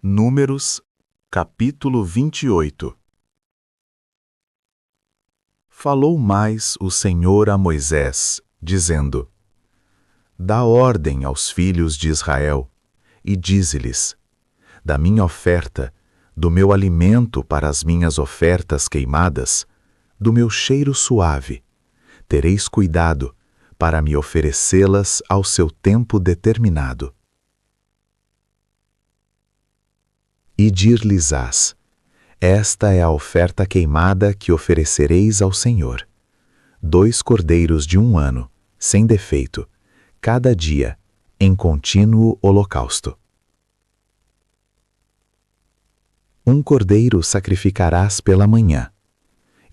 Números, capítulo 28. Falou mais o Senhor a Moisés, dizendo: Dá ordem aos filhos de Israel, e dize-lhes: Da minha oferta, do meu alimento para as minhas ofertas queimadas, do meu cheiro suave, tereis cuidado para me oferecê-las ao seu tempo determinado. E dir-lhes-ás: Esta é a oferta queimada que oferecereis ao Senhor: 2 cordeiros de 1 ano, sem defeito, cada dia, em contínuo holocausto. 1 cordeiro sacrificarás pela manhã,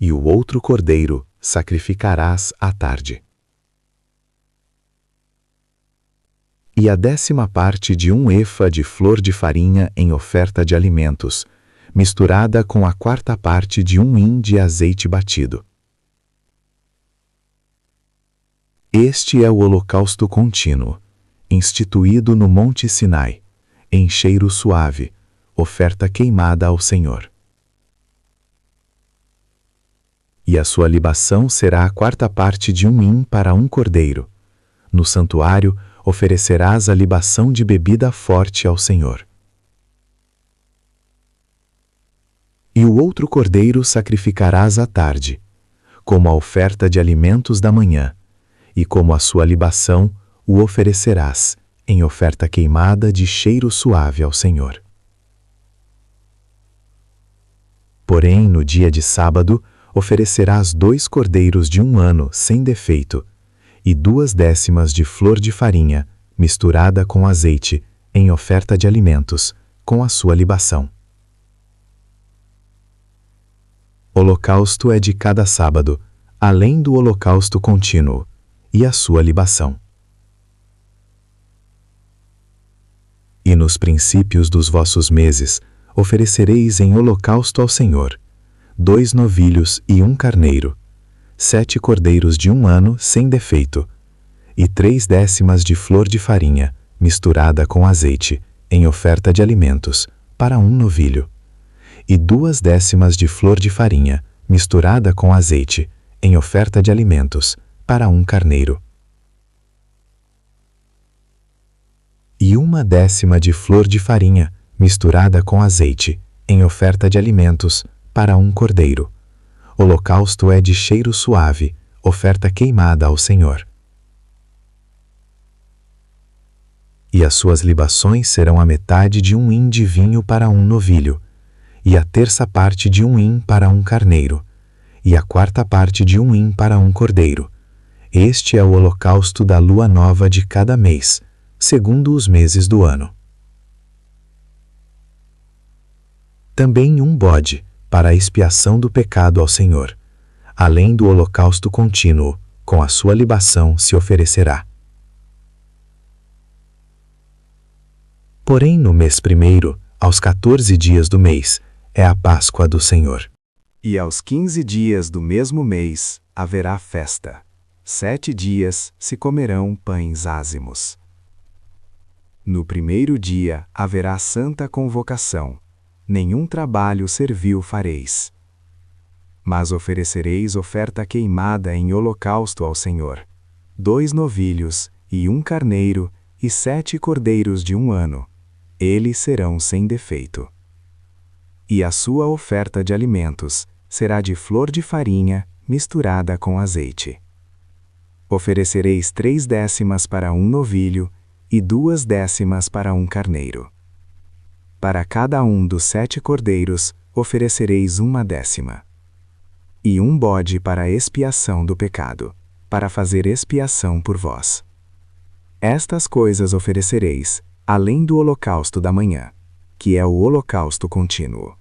e o outro cordeiro sacrificarás à tarde. E a 10ª parte de 1 efa de flor de farinha em oferta de alimentos, misturada com a 4ª parte de 1 hin de azeite batido. Este é o holocausto contínuo, instituído no Monte Sinai, em cheiro suave, oferta queimada ao Senhor. E a sua libação será a 4ª parte de 1 hin para 1 cordeiro. No santuário oferecerás a libação de bebida forte ao Senhor. E o outro cordeiro sacrificarás à tarde, como a oferta de alimentos da manhã, e como a sua libação o oferecerás, em oferta queimada de cheiro suave ao Senhor. Porém, no dia de sábado, oferecerás 2 cordeiros de 1 ano sem defeito, e 2/10 de flor de farinha, misturada com azeite, em oferta de alimentos, com a sua libação. Holocausto é de cada sábado, além do holocausto contínuo, e a sua libação. E nos princípios dos vossos meses, oferecereis em holocausto ao Senhor 2 novilhos e 1 carneiro, 7 cordeiros de 1 ano sem defeito, e 3/10 de flor de farinha, misturada com azeite, em oferta de alimentos, para 1 novilho, e 2/10 de flor de farinha, misturada com azeite, em oferta de alimentos, para 1 carneiro. E 1/10 de flor de farinha, misturada com azeite, em oferta de alimentos, para 1 cordeiro. Holocausto é de cheiro suave, oferta queimada ao Senhor. E as suas libações serão a metade de 1 hin de vinho para 1 novilho, e a 1/3 parte de 1 hin para 1 carneiro, e a 4ª parte de 1 hin para 1 cordeiro. Este é o holocausto da lua nova de cada mês, segundo os meses do ano. Também 1 bode, para a expiação do pecado ao Senhor, além do holocausto contínuo, com a sua libação se oferecerá. Porém, no mês primeiro, aos 14 dias do mês, é a Páscoa do Senhor. E aos 15 dias do mesmo mês haverá festa. 7 dias se comerão pães ázimos. No primeiro dia haverá santa convocação. Nenhum trabalho servil fareis. Mas oferecereis oferta queimada em holocausto ao Senhor: 2 novilhos e 1 carneiro e 7 cordeiros de 1 ano. Eles serão sem defeito. E a sua oferta de alimentos será de flor de farinha misturada com azeite. Oferecereis 3/10 para 1 novilho e 2/10 para 1 carneiro. Para cada um dos 7 cordeiros oferecereis 1/10. E 1 bode para a expiação do pecado, para fazer expiação por vós. Estas coisas oferecereis, além do holocausto da manhã, que é o holocausto contínuo.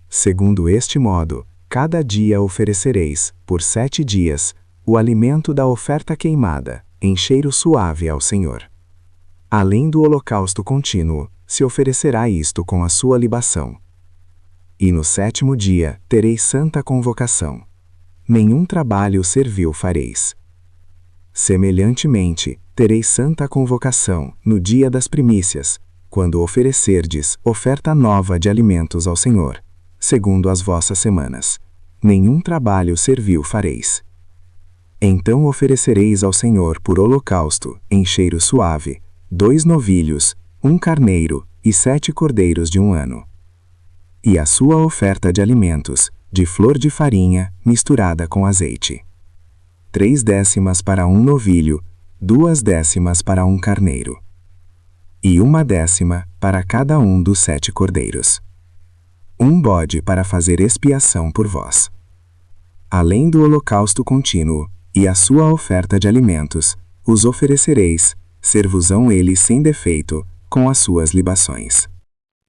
Segundo este modo, cada dia oferecereis, por 7 dias, o alimento da oferta queimada, em cheiro suave ao Senhor. Além do holocausto contínuo, se oferecerá isto com a sua libação. E no 7º dia tereis santa convocação. Nenhum trabalho servil fareis. Semelhantemente, tereis santa convocação no dia das primícias, quando oferecerdes oferta nova de alimentos ao Senhor, segundo as vossas semanas. Nenhum trabalho servil fareis. Então oferecereis ao Senhor por holocausto, em cheiro suave, 2 novilhos, 1 carneiro e 7 cordeiros de 1 ano. E a sua oferta de alimentos, de flor de farinha, misturada com azeite. 3 décimas para 1 novilho, 2 décimas para 1 carneiro. E 1 décima para cada um dos 7 cordeiros. 1 bode para fazer expiação por vós. Além do holocausto contínuo, e a sua oferta de alimentos, os oferecereis, ser-vos-ão eles sem defeito, com as suas libações.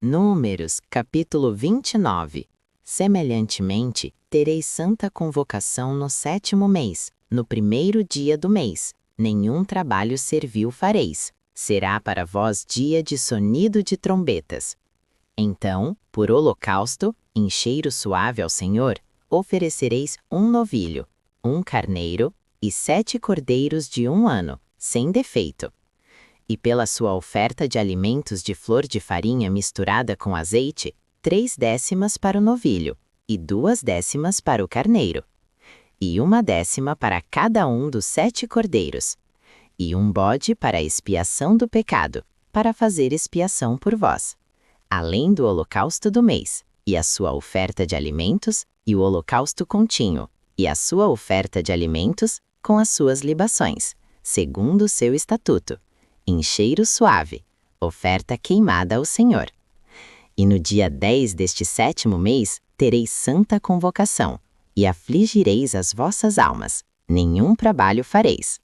Números, capítulo 29. Semelhantemente, tereis santa convocação no 7º mês, no 1º dia do mês. Nenhum trabalho servil fareis. Será para vós dia de sonido de trombetas. Então, por holocausto, em cheiro suave ao Senhor, oferecereis 1 novilho, 1 carneiro e 7 cordeiros de 1 ano, sem defeito. E pela sua oferta de alimentos de flor de farinha misturada com azeite, 3 décimas para o novilho, e 2 décimas para o carneiro, e 1 décima para cada um dos 7 cordeiros, e 1 bode para a expiação do pecado, para fazer expiação por vós, além do holocausto do mês, e a sua oferta de alimentos, e o holocausto contínuo, e a sua oferta de alimentos, com as suas libações, segundo o seu estatuto, em cheiro suave, oferta queimada ao Senhor. E no dia 10 deste 7º mês, tereis santa convocação, e afligireis as vossas almas, nenhum trabalho fareis.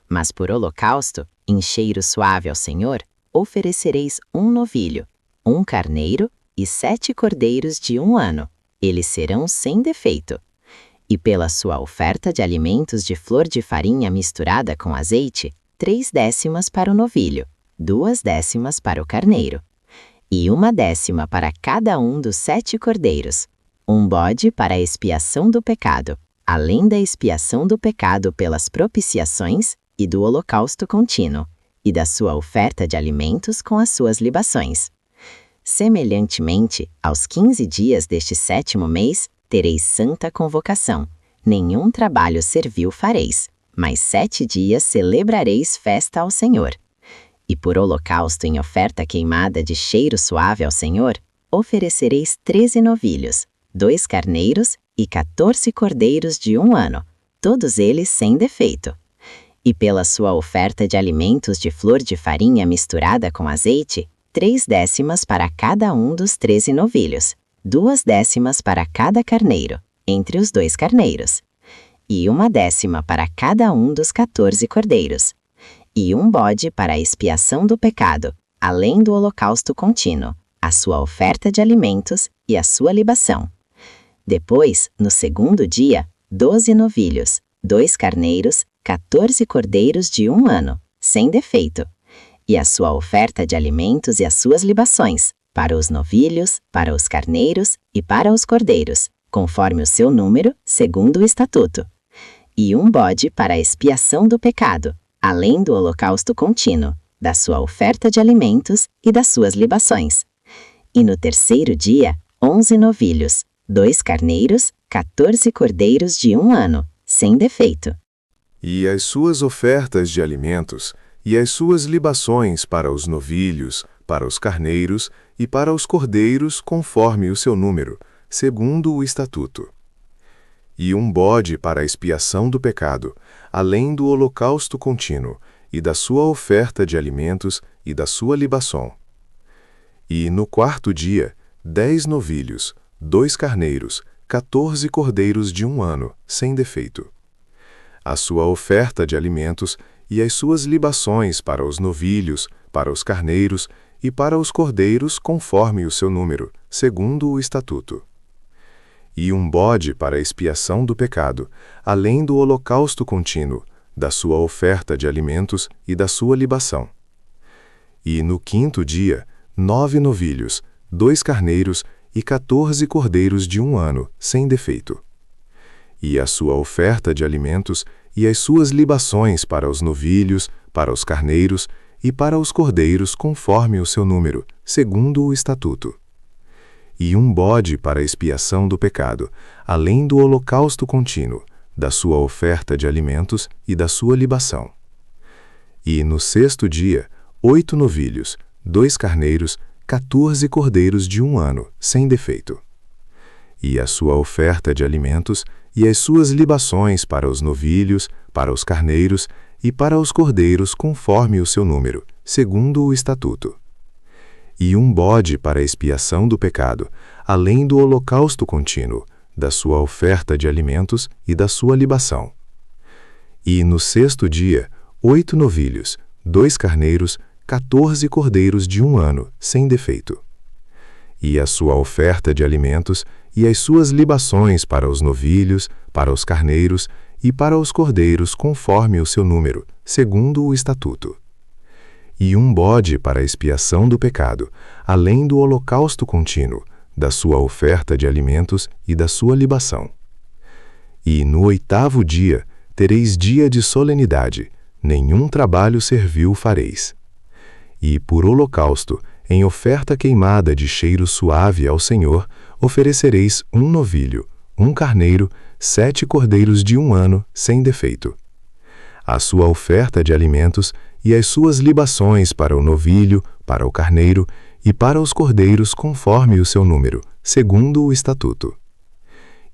Mas por holocausto, em cheiro suave ao Senhor, oferecereis 1 novilho, 1 carneiro e 7 cordeiros de 1 ano, eles serão sem defeito. E pela sua oferta de alimentos de flor de farinha misturada com azeite, 3 décimas para o novilho, 2 décimas para o carneiro, e 1 décima para cada um dos 7 cordeiros, 1 bode para a expiação do pecado, além da expiação do pecado pelas propiciações e do holocausto contínuo, e da sua oferta de alimentos com as suas libações. Semelhantemente, aos 15 dias deste 7º mês, tereis santa convocação, nenhum trabalho servil fareis, mas 7 dias celebrareis festa ao Senhor. E por holocausto em oferta queimada de cheiro suave ao Senhor, oferecereis 13 novilhos, 2 carneiros e 14 cordeiros de 1 ano, todos eles sem defeito. E pela sua oferta de alimentos de flor de farinha misturada com azeite, 3 décimas para cada um dos 13 novilhos, 2 décimas para cada carneiro, entre os 2 carneiros, e 1 décima para cada um dos 14 cordeiros, e 1 bode para a expiação do pecado, além do holocausto contínuo, a sua oferta de alimentos e a sua libação. Depois, no 2º dia, 12 novilhos, 2 carneiros, 14 cordeiros de 1 ano, sem defeito, e a sua oferta de alimentos e as suas libações, para os novilhos, para os carneiros e para os cordeiros, conforme o seu número, segundo o estatuto. E 1 bode para a expiação do pecado, além do holocausto contínuo, da sua oferta de alimentos e das suas libações. E no 3º dia, 11 novilhos, 2 carneiros, 14 cordeiros de 1 ano, sem defeito. E as suas ofertas de alimentos, e as suas libações para os novilhos, para os carneiros e para os cordeiros, conforme o seu número, segundo o estatuto. E 1 bode para a expiação do pecado, além do holocausto contínuo, e da sua oferta de alimentos e da sua libação. E no 4º dia, 10 novilhos, 2 carneiros, 14 cordeiros de 1 ano, sem defeito. A sua oferta de alimentos e as suas libações para os novilhos, para os carneiros e para os cordeiros, conforme o seu número, segundo o estatuto. E 1 bode para a expiação do pecado, além do holocausto contínuo, da sua oferta de alimentos e da sua libação. E no 5º dia, 9 novilhos, 2 carneiros e 14 cordeiros de 1 ano, sem defeito. E a sua oferta de alimentos e as suas libações para os novilhos, para os carneiros e para os cordeiros conforme o seu número, segundo o estatuto. E um bode para expiação do pecado, além do holocausto contínuo, da sua oferta de alimentos e da sua libação. E no 6º dia, 8 novilhos, 2 carneiros, 14 cordeiros de 1 ano, sem defeito. E a sua oferta de alimentos e as suas libações para os novilhos, para os carneiros e para os cordeiros conforme o seu número, segundo o estatuto. E um bode para expiação do pecado, além do holocausto contínuo, da sua oferta de alimentos e da sua libação. E no 6º dia, 8 novilhos, 2 carneiros, 14 cordeiros de 1 ano, sem defeito. E a sua oferta de alimentos e as suas libações para os novilhos, para os carneiros e para os cordeiros conforme o seu número, segundo o estatuto. E um bode para expiação do pecado, além do holocausto contínuo, da sua oferta de alimentos e da sua libação. E no 8º dia tereis dia de solenidade, nenhum trabalho servil fareis. E por holocausto, em oferta queimada de cheiro suave ao Senhor, oferecereis 1 novilho, 1 carneiro, 7 cordeiros de 1 ano, sem defeito. A sua oferta de alimentos e as suas libações para o novilho, para o carneiro e para os cordeiros conforme o seu número, segundo o estatuto.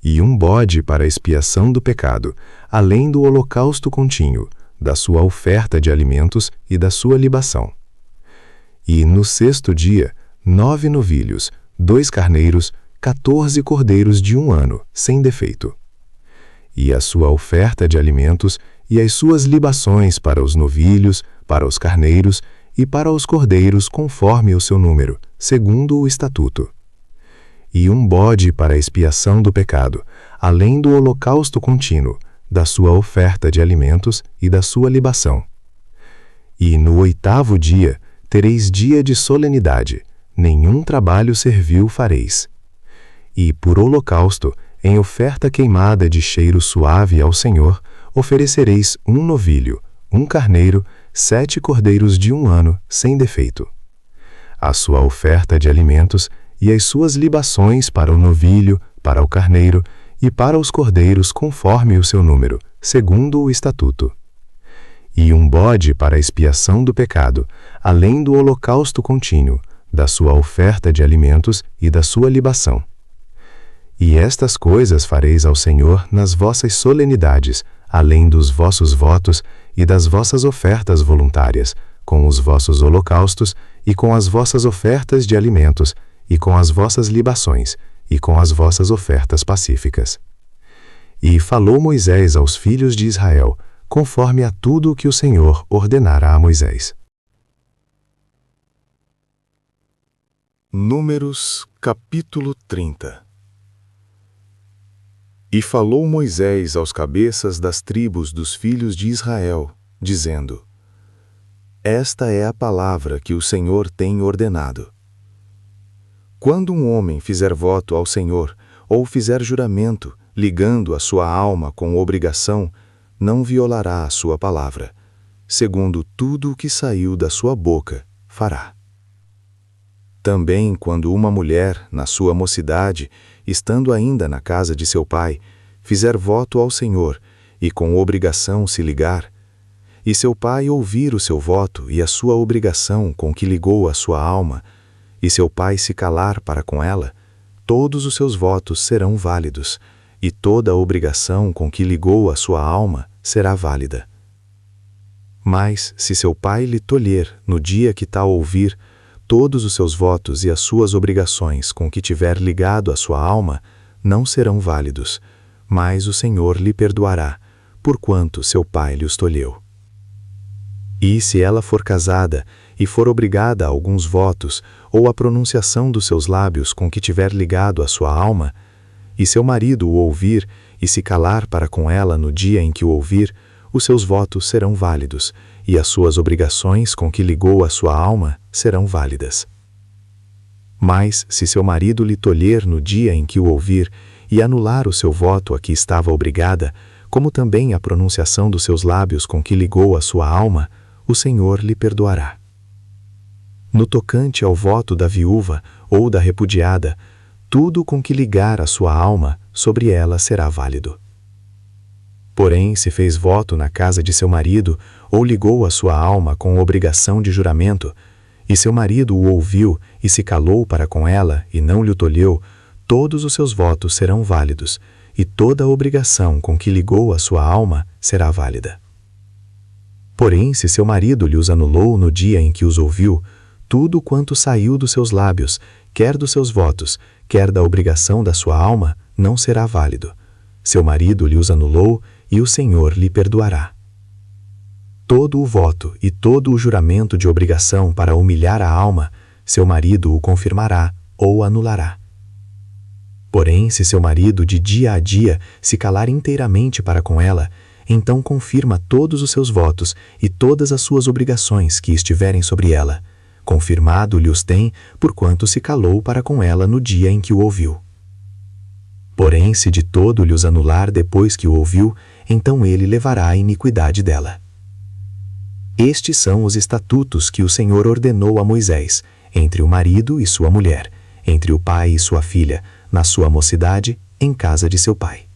E um bode para expiação do pecado, além do holocausto contínuo, da sua oferta de alimentos e da sua libação. E no 6º dia, 9 novilhos, 2 carneiros, 14 cordeiros de 1 ano, sem defeito. E a sua oferta de alimentos e as suas libações para os novilhos, para os carneiros e para os cordeiros conforme o seu número, segundo o estatuto. E um bode para expiação do pecado, além do holocausto contínuo, da sua oferta de alimentos e da sua libação. E no 8º dia tereis dia de solenidade, nenhum trabalho servil fareis. E por holocausto, em oferta queimada de cheiro suave ao Senhor, oferecereis 1 novilho, 1 carneiro, 7 cordeiros de 1 ano, sem defeito. A sua oferta de alimentos e as suas libações para o novilho, para o carneiro e para os cordeiros conforme o seu número, segundo o estatuto. E um bode para expiação do pecado, além do holocausto contínuo, da sua oferta de alimentos e da sua libação. E estas coisas fareis ao Senhor nas vossas solenidades, além dos vossos votos e das vossas ofertas voluntárias, com os vossos holocaustos e com as vossas ofertas de alimentos, e com as vossas libações, e com as vossas ofertas pacíficas. E falou Moisés aos filhos de Israel, conforme a tudo o que o Senhor ordenara a Moisés. Números, capítulo 30. E falou Moisés aos cabeças das tribos dos filhos de Israel, dizendo: Esta é a palavra que o Senhor tem ordenado. Quando um homem fizer voto ao Senhor, ou fizer juramento, ligando a sua alma com obrigação, não violará a sua palavra. Segundo tudo o que saiu da sua boca, fará. Também quando uma mulher, na sua mocidade, estando ainda na casa de seu pai, fizer voto ao Senhor, e com obrigação se ligar, e seu pai ouvir o seu voto e a sua obrigação com que ligou a sua alma, e seu pai se calar para com ela, todos os seus votos serão válidos, e toda a obrigação com que ligou a sua alma será válida. Mas, se seu pai lhe tolher, no dia que tal ouvir, todos os seus votos e as suas obrigações com que tiver ligado a sua alma, não serão válidos, mas o Senhor lhe perdoará, porquanto seu pai lhe os tolheu. E se ela for casada, e for obrigada a alguns votos, ou a pronunciação dos seus lábios com que tiver ligado a sua alma, e seu marido o ouvir, e se calar para com ela no dia em que o ouvir, os seus votos serão válidos, e as suas obrigações com que ligou a sua alma serão válidas. Mas, se seu marido lhe tolher no dia em que o ouvir, e anular o seu voto a que estava obrigada, como também a pronunciação dos seus lábios com que ligou a sua alma, o Senhor lhe perdoará. No tocante ao voto da viúva ou da repudiada, tudo com que ligar a sua alma, sobre ela será válido. Porém, se fez voto na casa de seu marido, ou ligou a sua alma com obrigação de juramento, e seu marido o ouviu e se calou para com ela e não lhe o tolheu, todos os seus votos serão válidos, e toda a obrigação com que ligou a sua alma será válida. Porém, se seu marido lhe os anulou no dia em que os ouviu, tudo quanto saiu dos seus lábios, quer dos seus votos, quer da obrigação da sua alma, não será válido. Seu marido lhe os anulou e o Senhor lhe perdoará. Todo o voto e todo o juramento de obrigação para humilhar a alma, seu marido o confirmará ou anulará. Porém, se seu marido de dia a dia se calar inteiramente para com ela, então confirma todos os seus votos e todas as suas obrigações que estiverem sobre ela. Confirmado-lhe os tem, porquanto se calou para com ela no dia em que o ouviu. Porém, se de todo lhe os anular depois que o ouviu, então ele levará a iniquidade dela. Estes são os estatutos que o Senhor ordenou a Moisés, entre o marido e sua mulher, entre o pai e sua filha, na sua mocidade, em casa de seu pai.